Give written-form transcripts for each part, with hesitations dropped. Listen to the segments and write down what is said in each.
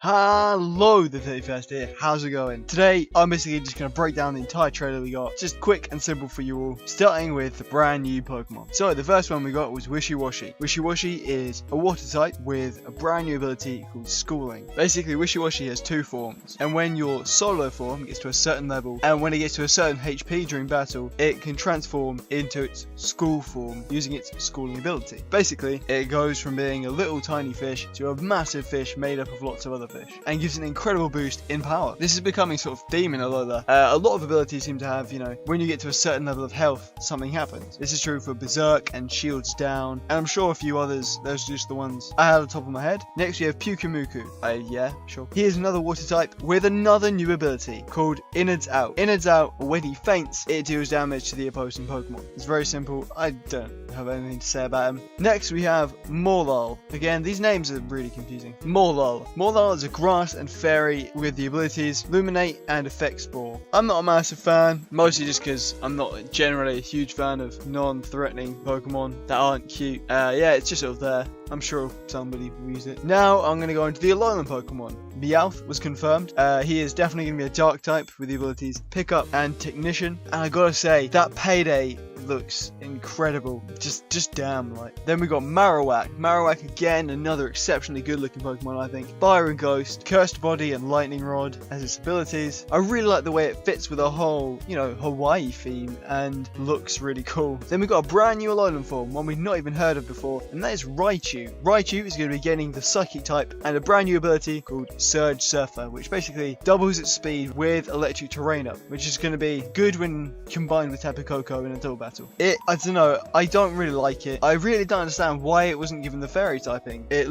Hello, the 31st here. How's it going? Today, I'm basically just going to break down the entire trailer we got. Just quick and simple for you all. Starting with the brand new Pokemon. So, the first one we got was Wishy-Washy. Wishy-Washy is a water type with a brand new ability called Schooling. Basically, Wishy-Washy has two forms. And when your solo form gets to a certain level, and when it gets to a certain HP during battle, it can transform into its school form using its schooling ability. Basically, it goes from being a little tiny fish to a massive fish made up of lots of other fish, and gives an incredible boost in power. This is becoming sort of theme in Alola. A lot of abilities seem to have, when you get to a certain level of health, something happens. This is true for Berserk and Shields Down, and I'm sure a few others. Those are just the ones I had on top of my head. Next we have PokeAmino. Yeah, sure. He is another water type with another new ability called Innards Out. Innards Out, when he faints, it deals damage to the opposing Pokemon. It's very simple. I don't have anything to say about him. Next we have Morlul. Again, these names are really confusing. Morlul. Morlul is a grass and fairy with the abilities Luminate and Effect Spore. I'm not a massive fan, mostly just because I'm not generally a huge fan of non-threatening Pokemon that aren't cute. Yeah, it's just sort of there. I'm sure somebody will use it. Now I'm going to go into the Alolan Pokemon. Meowth was confirmed. He is definitely going to be a dark type with the abilities Pick Up and Technician. And I gotta say, that Payday looks incredible. Just damn like. Then we got Marowak. Marowak again, another exceptionally good looking Pokemon, I think. Fire and Ghost, Cursed Body and Lightning Rod as its abilities. I really like the way it fits with a whole, Hawaii theme and looks really cool. Then we got a brand new Alolan form, one we've not even heard of before, and that is Raichu. Raichu is going to be getting the Psychic type and a brand new ability called Surge Surfer, which basically doubles its speed with electric terrain up, which is going to be good when combined with Tapu Koko in a double battle. I don't know, I don't really like it. I really don't understand why it wasn't given the fairy typing. It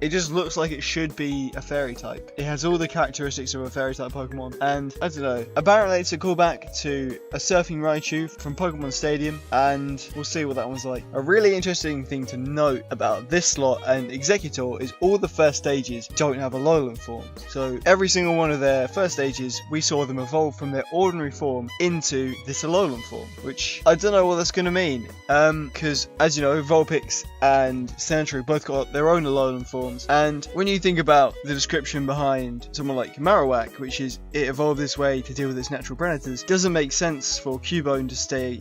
just looks like it should be a fairy type. It has all the characteristics of a fairy type Pokemon, and I don't know. Apparently it's a callback to a surfing Raichu from Pokemon Stadium, and we'll see what that one's like. A really interesting thing to note about this slot and Executor is all the first stages don't have Alolan forms. So every single one of their first stages, we saw them evolve from their ordinary form into this Alolan form, which I don't know what that's going to mean. Because as you know, Vulpix and Sandshrew both got their own Alolan forms, and when you think about the description behind someone like Marowak, which is it evolved this way to deal with its natural predators, doesn't make sense for Cubone to stay,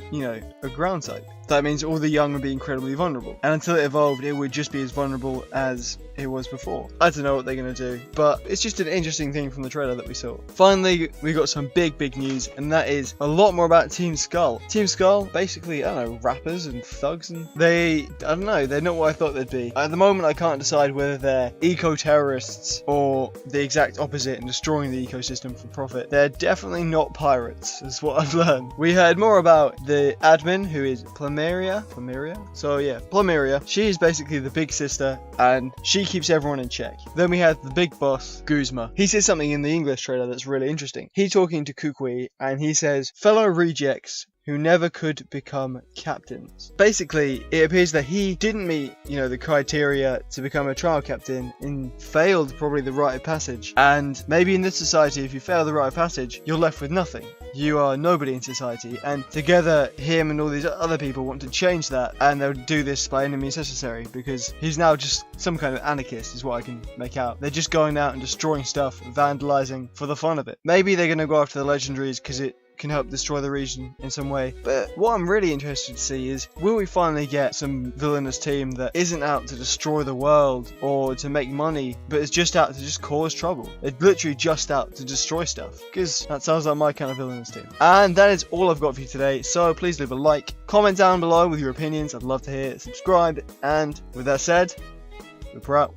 a ground type. That means all the young would be incredibly vulnerable, and until it evolved, it would just be as vulnerable as it was before. I don't know what they're going to do, but it's just an interesting thing from the trailer that we saw. Finally, we got some big news, and that is a lot more about Team Skull. Team Skull, basically, I don't know, rappers and thugs, and they're not what I thought they'd be. At the moment, I can't decide whether they're eco-terrorists or the exact opposite and destroying the ecosystem for profit. They're definitely not pirates, is what I've learned. We heard more about the admin, who is Plumeria. So yeah, Plumeria. She is basically the big sister, and she keeps everyone in check. Then we have the big boss, Guzma. He says something in the English trailer that's really interesting. He's talking to Kukui, and he says, "Fellow rejects who never could become captains." Basically, it appears that he didn't meet, the criteria to become a trial captain and failed probably the rite of passage. And maybe in this society, if you fail the rite of passage, you're left with nothing. You are nobody in society, and together him and all these other people want to change that, and they'll do this by any means necessary, because he's now just some kind of anarchist is what I can make out. They're just going out and destroying stuff, vandalizing for the fun of it. Maybe they're going to go after the legendaries because it can help destroy the region in some way. But what I'm really interested to see is, will we finally get some villainous team that isn't out to destroy the world or to make money, but is just out to just cause trouble? They're literally just out to destroy stuff, because that sounds like my kind of villainous team. And that is all I've got for you today, so please leave a like, comment down below with your opinions, I'd love to hear it, subscribe, and with that said, we're out.